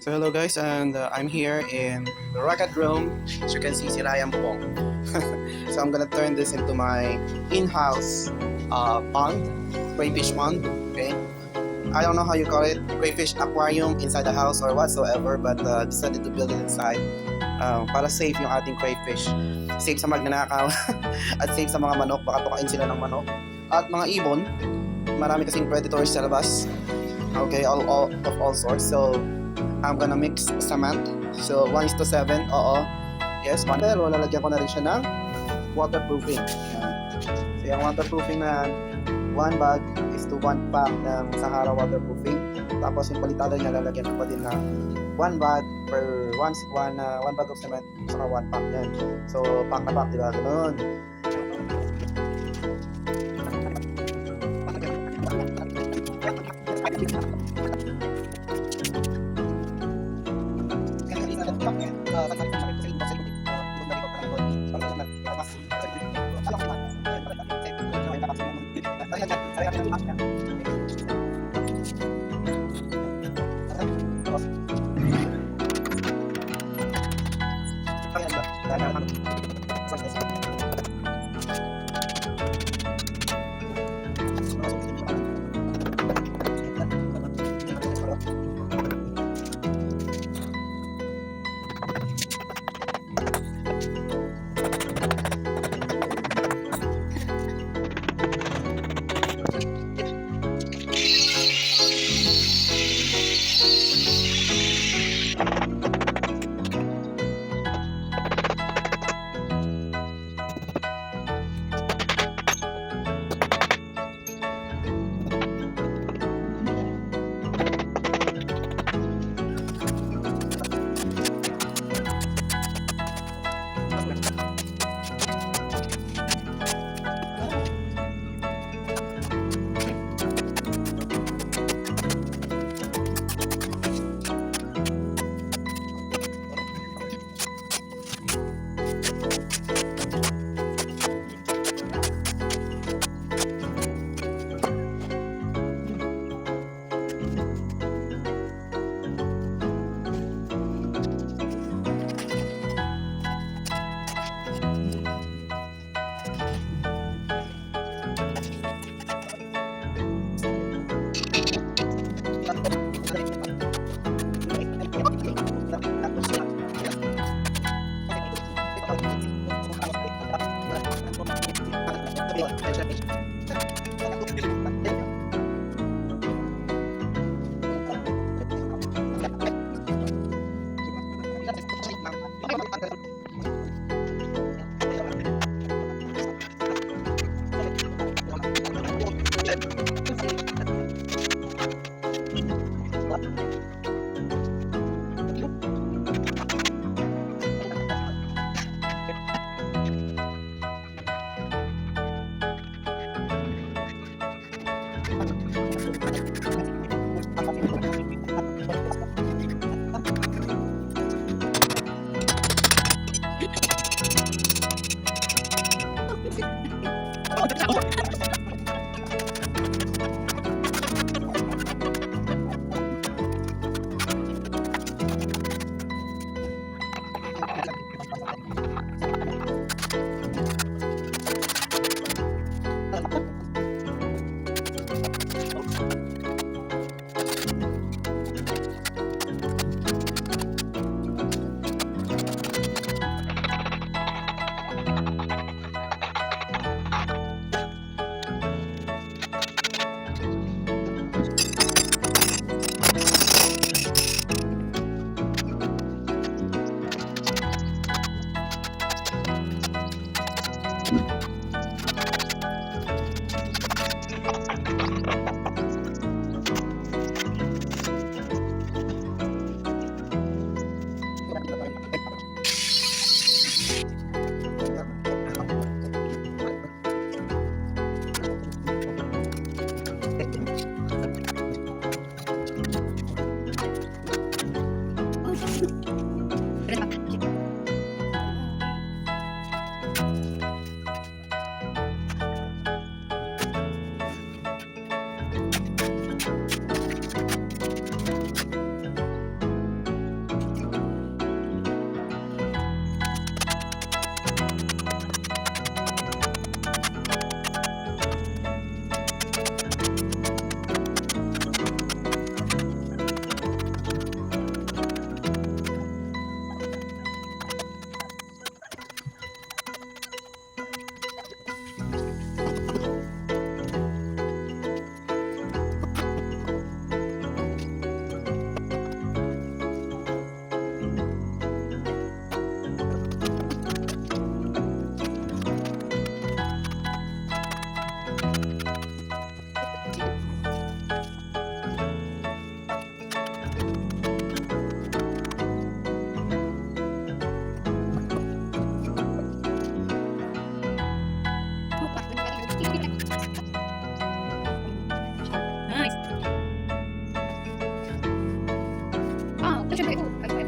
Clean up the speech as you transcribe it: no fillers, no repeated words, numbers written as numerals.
So hello guys, and I'm here in the rocket room. As you can see, sira yung buong. So I'm gonna turn this into my in-house pond, crayfish pond. Okay, I don't know how you call it, crayfish aquarium inside the house or whatsoever, but decided to build it inside para safe yung ating crayfish. Safe sa magnanakaw at safe sa mga manok, baka tukain sila ng manok. At mga ibon, marami kasing predators sa labas. Okay, all of all sorts. So I'm gonna mix cement. So 1:7. Oo. Yes, pero lalagyan ko na rin siya ng waterproofing. Yan. So yung waterproofing na 1 bag is to 1 pack ng Sahara waterproofing. Tapos yung palitada niya lalagyan ko pa din na 1 bag per 1 bag of cement saka 1 pack yan. So pack na pack, diba? Ganun. So, syempre, ito,